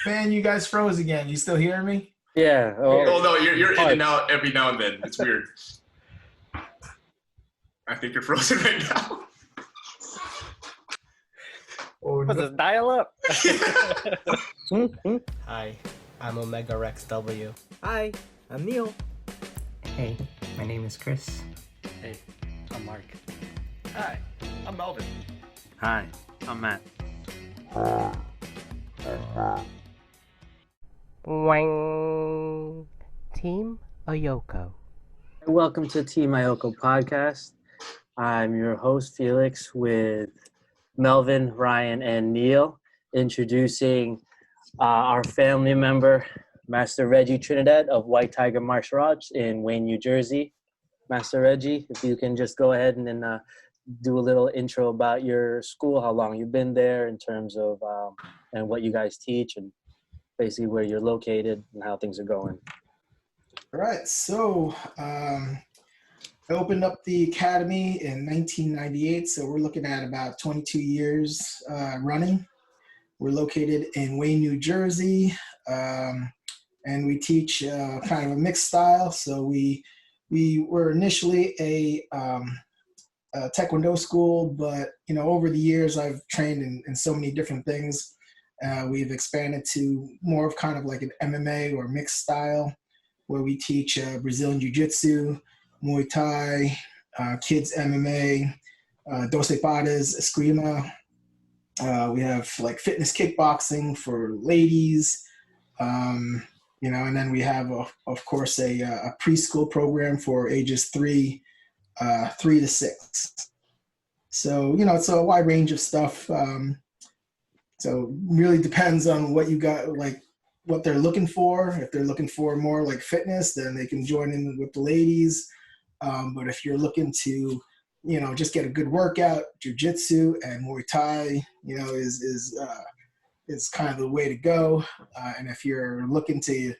Man, you guys froze again. You still hearing me? Yeah. Oh no, you're in and out every now and then. It's weird. I think you're frozen right now. Oh, Was this dial up? Hi, I'm Omega Rex W. Hi, I'm Neil. Hey, my name is Chris. Hey, I'm Mark. Hi, I'm Melvin. Hi, I'm Matt. Wang. Team Ayoko. Welcome to Team Ayoko podcast. I'm your host, Felix, with Melvin, Ryan, and Neil, introducing our family member, Master Reggie Trinidad of White Tiger Martial Arts in Wayne, New Jersey. Master Reggie, if you can just go ahead and then do a little intro about your school, how long you've been there in terms of, and what you guys teach, and basically where you're located and how things are going. all right. So I opened up the academy in 1998. So we're looking at about 22 years running. We're located in Wayne, New Jersey, and we teach kind of a mixed style. So we were initially a Taekwondo school, but over the years I've trained in so many different things. We've expanded to more of kind of like an MMA or mixed style, where we teach Brazilian Jiu-Jitsu, Muay Thai, kids MMA, Doce Pares, Eskrima. We have like fitness kickboxing for ladies, and then we have, of course, a preschool program for ages 3 to 6. So, it's a wide range of stuff. So really depends on what you got, like what they're looking for. If they're looking for more like fitness, then they can join in with the ladies. But if you're looking to, just get a good workout, jiu-jitsu and Muay Thai, is kind of the way to go. And if you're looking to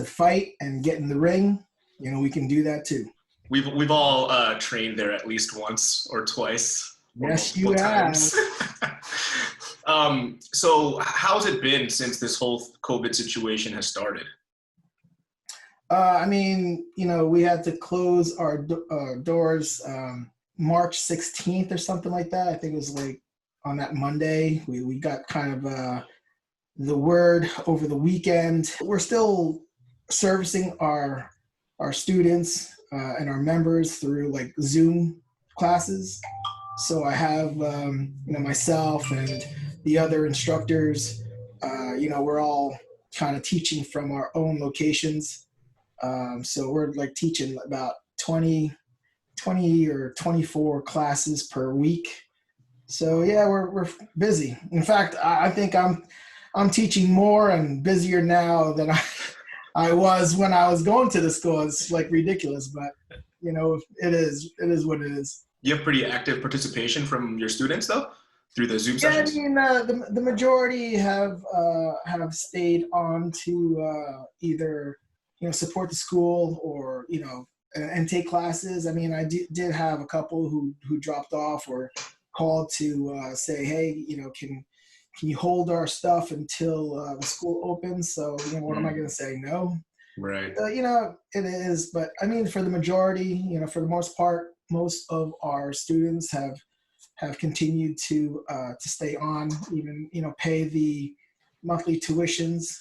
fight and get in the ring, we can do that too. We've all trained there at least once or twice. Yes, you have. So how's it been since this whole COVID situation has started? We had to close our doors March 16th or something like that. I think it was like on that Monday. We got kind of the word over the weekend. We're still servicing our students and our members through like Zoom classes. So I have, myself and the other instructors, we're all kind of teaching from our own locations. So we're like teaching about 20 or 24 classes per week. So yeah, we're busy. In fact, I think I'm teaching more and busier now than I was when I was going to the school. It's like ridiculous, but it is what it is. You have pretty active participation from your students though, through the Zoom sessions? The majority have stayed on to either support the school or and take classes. I did have a couple who dropped off or called to say, hey, can you hold our stuff until the school opens? So what am I going to say? No. Right. It is, but for the majority, for the most part, most of our students have continued to stay on, even pay the monthly tuitions.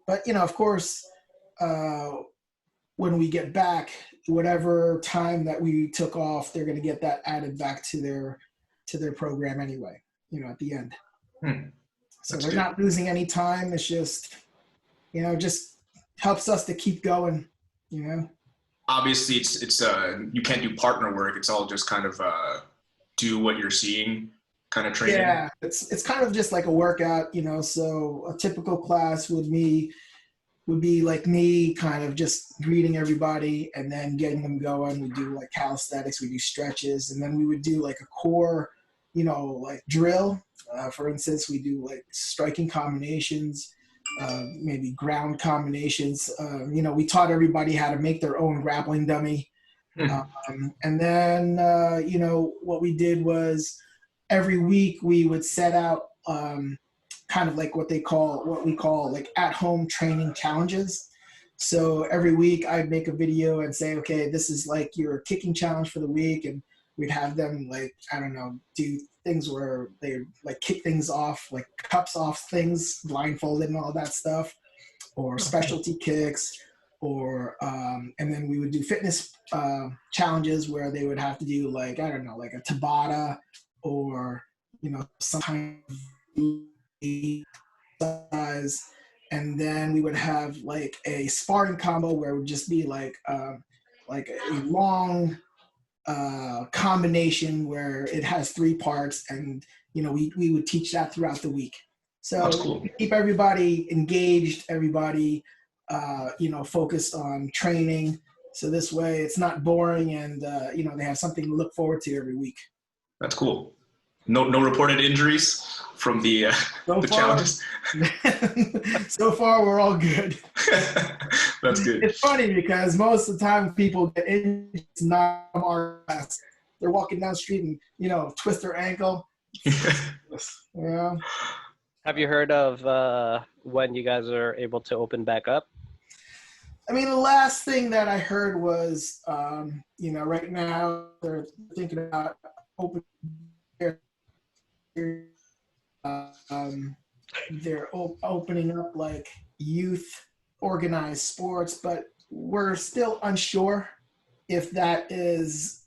But of course, when we get back, whatever time that we took off, they're going to get that added back to their program anyway. At the end. So they're not losing any time. It's just just helps us to keep going. Obviously, it's you can't do partner work. It's all just kind of do what you're seeing kind of training. Yeah, it's kind of just like a workout, So a typical class would be like me kind of just greeting everybody and then getting them going. We do like calisthenics, we do stretches, and then we would do like a core, like drill. For instance, we do like striking combinations. Maybe ground combinations. We taught everybody how to make their own grappling dummy. And then, what we did was every week we would set out kind of like what we call like at-home training challenges. So every week I'd make a video and say, okay, this is like your kicking challenge for the week. And we'd have them like, I don't know, do things where they like kick things off, like cups off things, blindfolded and all that stuff, or specialty kicks, or, and then we would do fitness challenges where they would have to do like, I don't know, like a Tabata or, some kind of size. And then we would have like a sparring combo where it would just be like a long combination where it has 3 parts, and we would teach that throughout the week. So That's cool. Keep everybody engaged, everybody focused on training. So this way it's not boring, and they have something to look forward to every week. That's cool. No reported injuries from the challenges. So far, we're all good. That's good. It's funny because most of the time people get injured, it's not from our class. They're walking down the street and twist their ankle. Yeah. Have you heard of when you guys are able to open back up? I mean, the last thing that I heard was, right now they're thinking about opening. They're opening up like youth organized sports, but we're still unsure if that is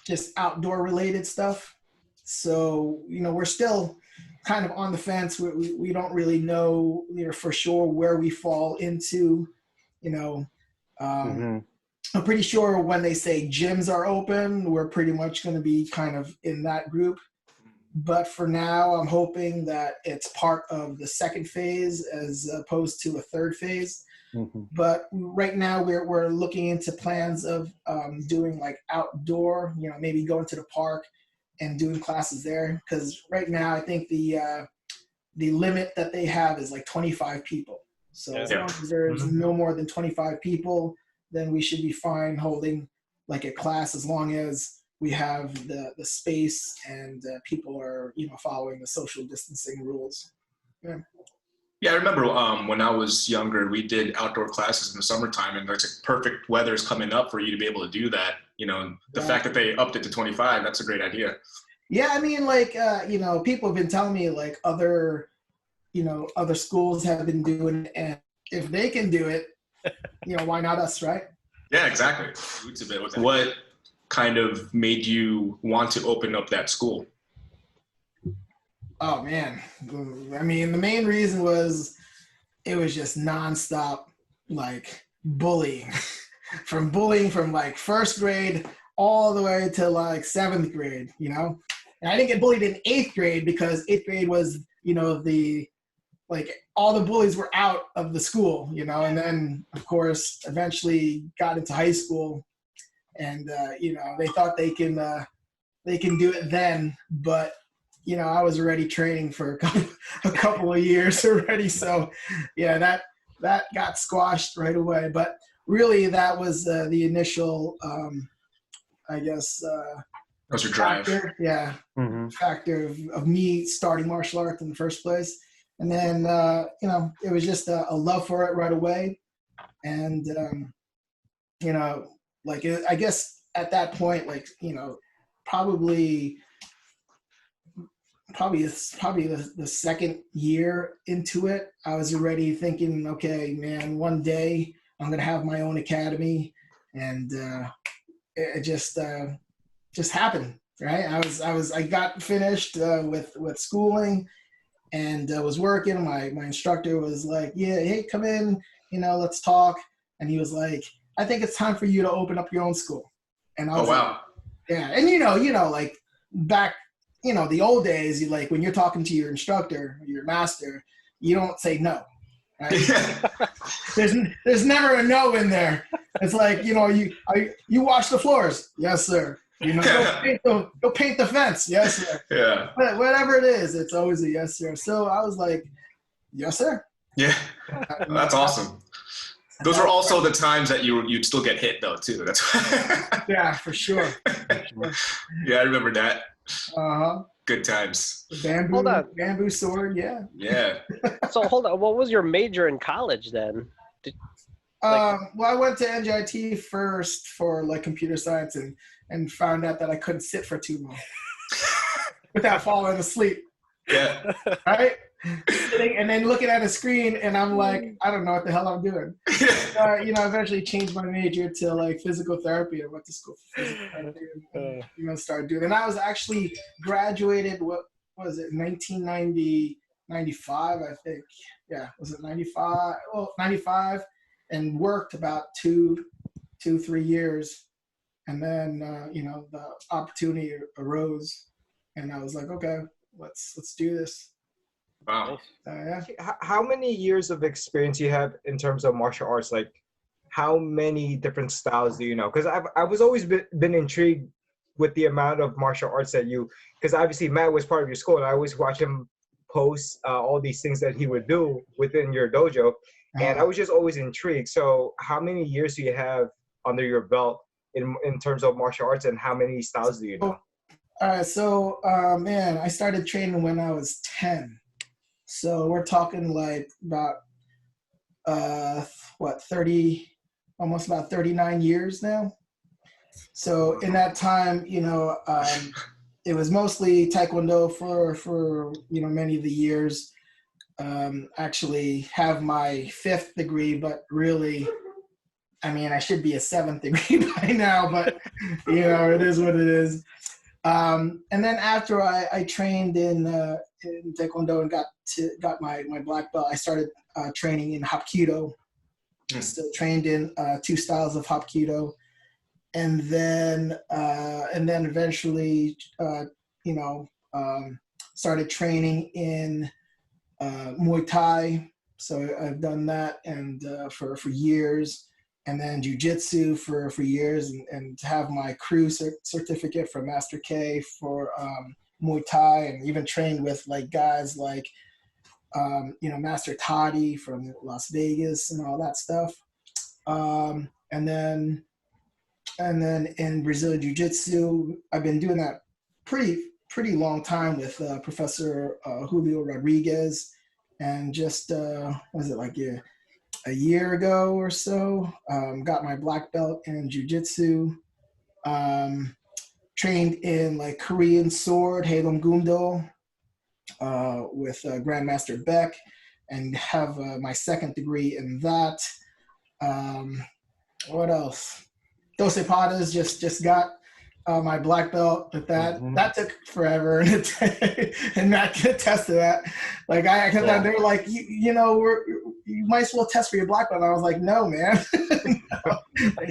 just outdoor related stuff. So, we're still kind of on the fence. We don't really know for sure where we fall into, I'm pretty sure when they say gyms are open, we're pretty much going to be kind of in that group. But for now, I'm hoping that it's part of the second phase as opposed to a third phase. Mm-hmm. But right now, we're looking into plans of doing like outdoor, maybe going to the park and doing classes there. Because right now, I think the limit that they have is like 25 people. So as long as there's no more than 25 people, then we should be fine holding like a class as long as we have the space and people are, following the social distancing rules. Yeah, I remember when I was younger, we did outdoor classes in the summertime, and it's like perfect weather's coming up for you to be able to do that. The fact that they upped it to 25, that's a great idea. Yeah, I mean, like, people have been telling me like other schools have been doing it, and if they can do it, why not us, right? Yeah, exactly. What kind of made you want to open up that school? Oh man, I mean, the main reason was it was just nonstop like bullying from like first grade all the way to like 7th grade, and I didn't get bullied in 8th grade because 8th grade was, all the bullies were out of the school, and then of course eventually got into high school. And, they thought they can do it then, but, I was already training for a couple of years already. So yeah, that got squashed right away, but really that was the initial, I guess, that was your drive. Factor, yeah. Mm-hmm. Factor of me starting martial arts in the first place. And then, it was just a love for it right away. And, I guess at that point, probably the second year into it, I was already thinking, okay, man, one day I'm going to have my own academy. And it just happened, right? I got finished with schooling and was working. My instructor was like, yeah, hey, come in, let's talk. And he was like, I think it's time for you to open up your own school. And I was wow. Like, yeah. And like back, the old days, when you're talking to your instructor, your master, you don't say no. Right? There's never a no in there. It's like, you wash the floors. Yes, sir. Go paint the fence. Yes, sir. Yeah. But whatever it is, it's always a yes, sir. So I was like, yes, sir. Yeah. That's awesome. Those were also the times that you'd still get hit though too. That's yeah, for sure. Yeah, I remember that. Uh-huh. Good times. Hold on. Bamboo sword, yeah. Yeah. So hold on. What was your major in college then? Well, I went to NJIT first for like computer science and found out that I couldn't sit for too long without falling asleep. Yeah. Right? Sitting and then looking at a screen, and I'm like, I don't know what the hell I'm doing. Eventually changed my major to like physical therapy. I went to school for physical therapy and started doing it. And I was actually graduated, what was it, 1995, I think. Yeah, was it 95? Well, 95, and worked about 3 years. And then, the opportunity arose, and I was like, okay, let's do this. Wow. Yeah. How many years of experience you have in terms of martial arts? Like, how many different styles do you know? Because I was always been intrigued with the amount of martial arts that you, because obviously Matt was part of your school, and I always watch him post all these things that he would do within your dojo, and I was just always intrigued. So how many years do you have under your belt in terms of martial arts, and how many styles do you know? All right, so I started training when I was 10. So we're talking like about 30, almost about 39 years now. So in that time, it was mostly Taekwondo for many of the years. Actually have my 5th degree, but really, I should be a 7th degree by now, but it is what it is. And then after I trained in Taekwondo and got my black belt, I started training in Hapkido. Still trained in 2 styles of Hapkido, and then eventually started training in Muay Thai. So I've done that and for years. And then jiu-jitsu for years, and to have my crew certificate from Master K for Muay Thai, and even trained with like guys like Master Toddy from Las Vegas and all that stuff. And then in Brazilian Jiu-Jitsu, I've been doing that pretty long time with Professor Julio Rodriguez, and just was it like a year ago or so, got my black belt in jiu-jitsu, trained in like Korean sword, Halem Gumdo, with Grandmaster Beck, and have my 2nd degree in that. What else? Dose Padas just got my black belt with that. Mm-hmm. That took forever, and Matt can attest to that. Like they were like, you might as well test for your black belt. And I was like, no, man. No.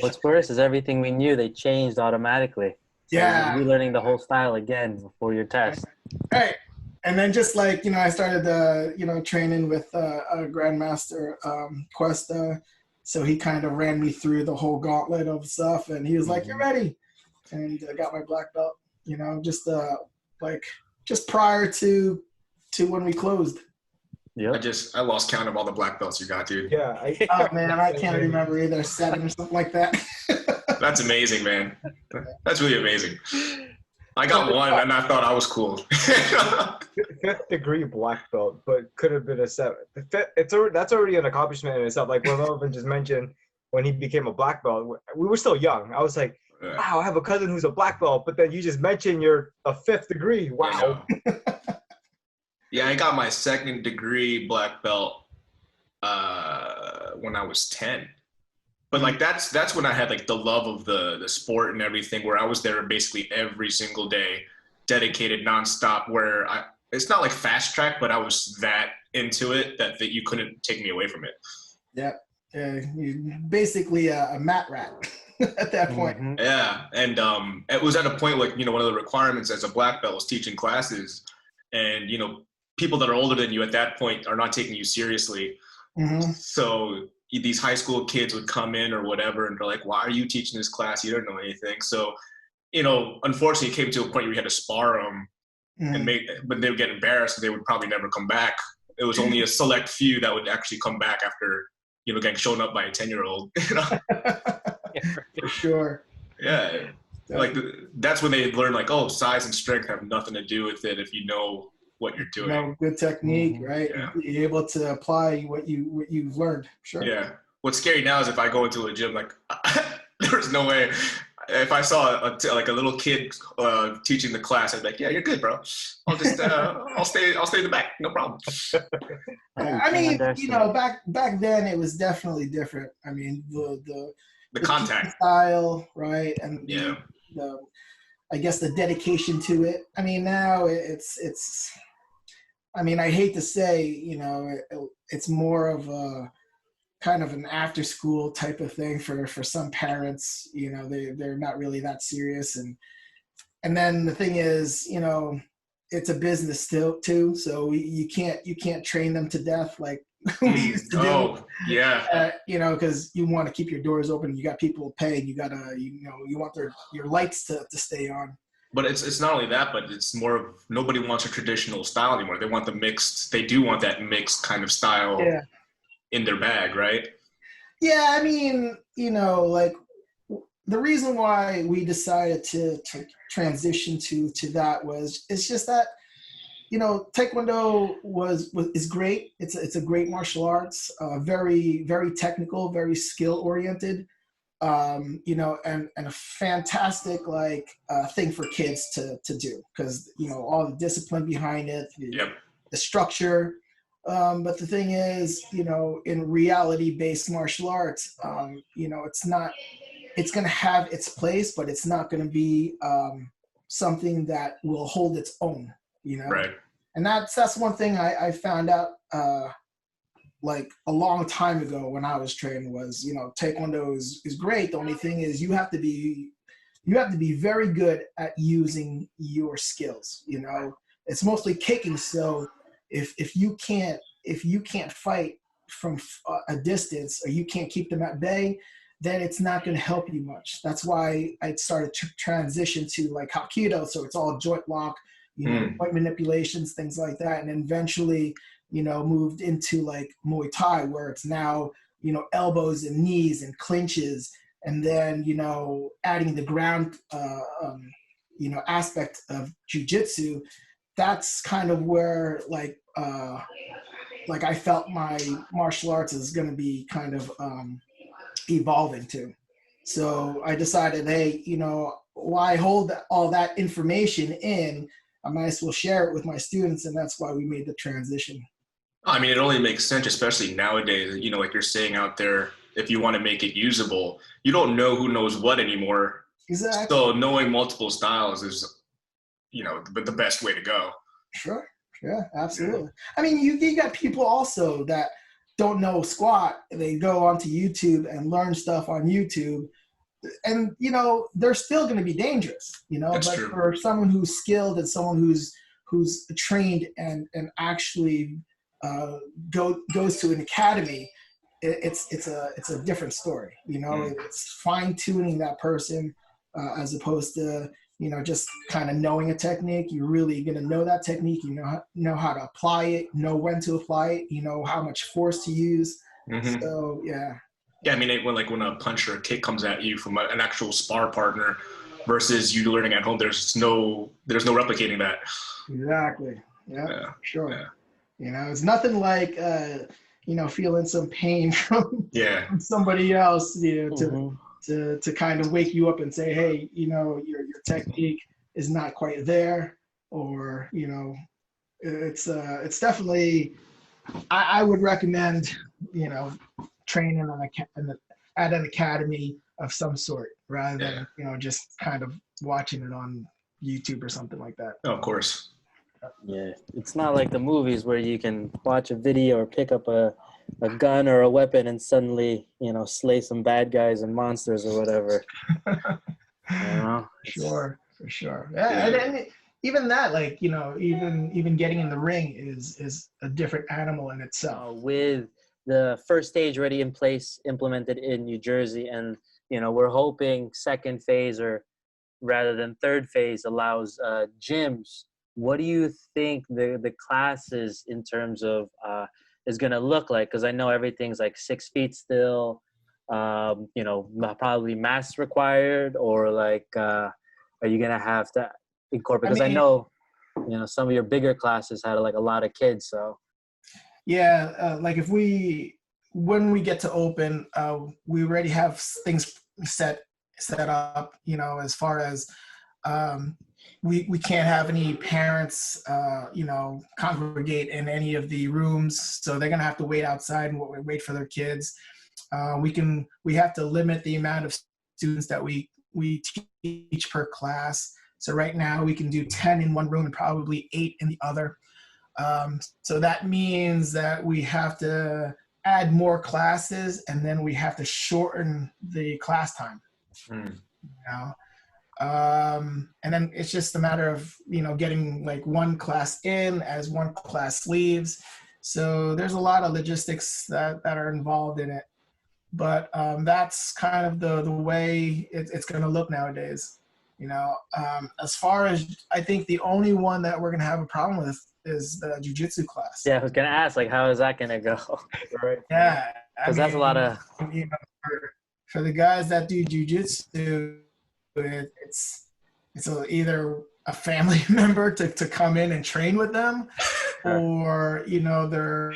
What's worse is everything we knew, they changed automatically. So yeah. You're learning the whole style again before your test. Right. And then just like, I started, training with Grandmaster Cuesta. So he kind of ran me through the whole gauntlet of stuff. And he was like, you're ready. And I got my black belt, just prior to when we closed. Yeah. I lost count of all the black belts you got, dude. Yeah. I can't remember either, 7 or something like that. That's amazing, man. That's really amazing. I got one, and I thought I was cool. 5th degree black belt, but could have been a 7th. That's already an accomplishment in itself. Like what Melvin just mentioned, when he became a black belt, we were still young. I was like, wow, I have a cousin who's a black belt, but then you just mentioned you're a 5th degree. Wow. Yeah, I got my 2nd degree black belt when I was 10. But like that's when I had like the love of the sport and everything, where I was there basically every single day, dedicated nonstop, where it's not like fast track, but I was that into it that you couldn't take me away from it. Yeah. You're basically a mat rat at that point. Mm-hmm. Yeah. And it was at a point like, one of the requirements as a black belt was teaching classes, and, people that are older than you at that point are not taking you seriously. Mm-hmm. So these high school kids would come in or whatever, and they're like, why are you teaching this class? You don't know anything. So, unfortunately it came to a point where you had to spar them, but they would get embarrassed, and they would probably never come back. It was only a select few that would actually come back after, getting shown up by a 10-year-old. For sure. Yeah. Like that's when they learn like, oh, size and strength have nothing to do with it if you know what you're doing. You know, good technique, right? Yeah. And be able to apply what you've learned. Sure. Yeah. What's scary now is if I go into a gym, like there's no way. If I saw like a little kid teaching the class, I'd be like, yeah, you're good, bro. I'll just I'll stay in the back, no problem. I mean, you know, back then it was definitely different. I mean, The contact style, right, and yeah, the I guess the dedication to it. I mean, now it's. I mean, I hate to say, you know, it's more of a kind of an after school type of thing for some parents. You know, they're not really that serious, and then the thing is, you know, it's a business still too. So you can't train them to death like we used to do. Oh, yeah. You know, because you want to keep your doors open. You got people paying. You gotta, you know, you want your lights to stay on. But it's not only that, but it's more of nobody wants a traditional style anymore. They want the mixed. They do want that mixed kind of style in their bag, right? Yeah, I mean, you know, like the reason why we decided to transition to that was it's just that, you know, Taekwondo is great. It's a great martial arts, very very technical, very skill oriented, you know, and a fantastic like thing for kids to do because you know all the discipline behind it, the structure. But the thing is, you know, in reality-based martial arts, you know, it's going to have its place, but it's not going to be something that will hold its own, you know? Right. And that's one thing I found out like a long time ago when I was training was, you know, Taekwondo is great. The only thing is you have to be very good at using your skills, you know? It's mostly kicking, so if you can't fight from a distance or you can't keep them at bay, then it's not going to help you much. That's why I started to transition to like Hapkido, so it's all joint lock, you know, joint manipulations, things like that, and then eventually, you know, moved into like Muay Thai, where it's now, you know, elbows and knees and clinches, and then, you know, adding the ground, you know, aspect of jiu-jitsu. That's kind of where like I felt my martial arts is going to be kind of evolving to. So I decided, hey, you know, why hold all that information in? I might as well share it with my students, and that's why we made the transition. I mean, it only makes sense, especially nowadays, you know, like you're saying out there, if you want to make it usable, you don't know who knows what anymore. Exactly. So knowing multiple styles is, you know, the best way to go. Sure. Yeah, absolutely. I mean, you got people also that don't know squat. They go onto YouTube and learn stuff on YouTube. And, you know, they're still going to be dangerous, you know, That's but true. For someone who's skilled and someone who's trained and actually goes to an academy, it's a different story, you know. It's fine tuning that person as opposed to, you know, just kind of knowing a technique. You're really going to know that technique. You know how to apply it, know when to apply it, you know how much force to use. So yeah. Yeah, I mean, when a punch or a kick comes at you from an actual spar partner versus you learning at home, there's no replicating that. Exactly. Yeah. Sure. Yeah. You know, it's nothing like you know, feeling some pain from somebody else, you know, to kind of wake you up and say, hey, you know, your technique is not quite there, or, you know, it's definitely, I would recommend, you know, training at an academy of some sort rather than, you know, just kind of watching it on YouTube or something like that. Oh, of course. Yeah, it's not like the movies where you can watch a video or pick up a gun or a weapon and suddenly, you know, slay some bad guys and monsters or whatever. You know? Sure, for sure. Yeah, and even that, like, you know, even getting in the ring is a different animal in itself. With the first stage already in place, implemented in New Jersey, and, you know, we're hoping second phase, or rather than third phase, allows gyms. What do you think the classes in terms of is going to look like? Because I know everything's like 6 feet still, you know, probably masks required, or like are you gonna have to incorporate? Because I know, you know, some of your bigger classes had like a lot of kids. So Yeah, like when we get to open, we already have things set up. You know, as far as we can't have any parents, you know, congregate in any of the rooms, so they're gonna have to wait outside and wait for their kids. We have to limit the amount of students that we teach per class. So right now we can do 10 in one room and probably 8 in the other. So that means that we have to add more classes, and then we have to shorten the class time. You know? And then it's just a matter of, you know, getting like one class in as one class leaves. So there's a lot of logistics that are involved in it. But that's kind of the way it's going to look nowadays. You know, as far as, I think the only one that we're going to have a problem with is the jiu-jitsu class. yeah, I was gonna ask, like, how is that gonna go? Right. Yeah. Because that's a lot of. You know, for the guys that do jiu-jitsu, it's either a family member to come in and train with them, or, you know, they're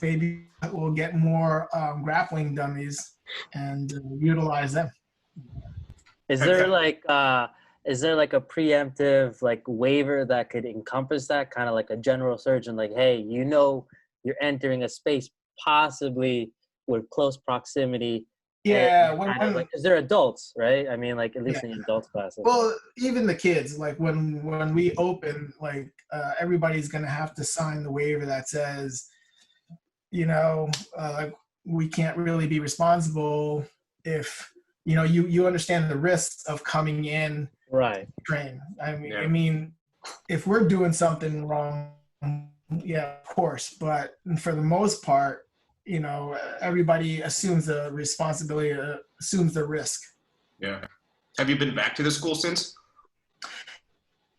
maybe we'll get more grappling dummies and utilize them. Is there like a preemptive like waiver that could encompass that, kind of like a general surgeon, like, hey, you know, you're entering a space possibly with close proximity. Yeah, like, because they're adults, right? I mean, like, at least in the adult classes. Well, even the kids, like when we open, like everybody's gonna have to sign the waiver that says, you know, we can't really be responsible if, you know, you understand the risks of coming in, right? Train. I mean, if we're doing something wrong, yeah, of course. But for the most part, you know, everybody assumes the responsibility, assumes the risk. Yeah. Have you been back to the school since?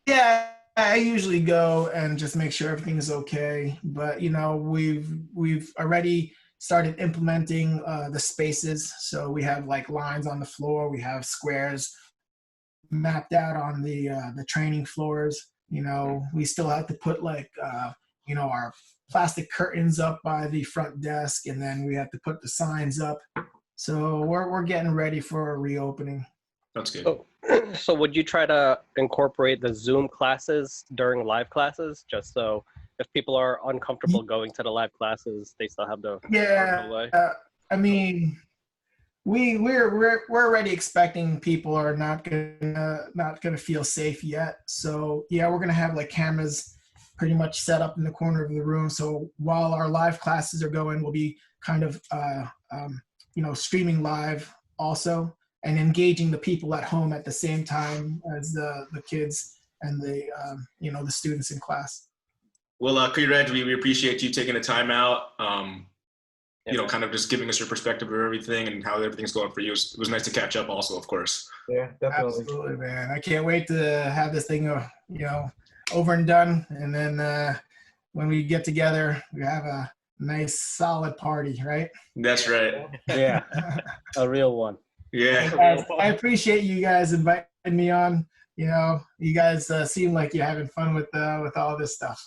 Yeah, I usually go and just make sure everything is okay. But, you know, we've already started implementing the spaces. So we have like lines on the floor. We have squares mapped out on the training floors. You know, we still have to put like, you know, our plastic curtains up by the front desk, and then we have to put the signs up. So we're getting ready for a reopening. That's good. So would you try to incorporate the Zoom classes during live classes, just so if people are uncomfortable going to the live classes, they still have the virtual way? I mean, we're already expecting people are not gonna feel safe yet. So yeah, we're gonna have like cameras pretty much set up in the corner of the room. So while our live classes are going, we'll be kind of you know, streaming live also, and engaging the people at home at the same time as the kids and the you know, the students in class. Well, Reggie, we appreciate you taking the time out. You know, kind of just giving us your perspective of everything and how everything's going for you. It was nice to catch up also, of course. Yeah, definitely. Absolutely, man. I can't wait to have this thing, you know, over and done. And then when we get together, we have a nice solid party, right? That's right. Yeah, a real one. Yeah. I appreciate you guys inviting me on. You know, you guys seem like you're having fun with all this stuff.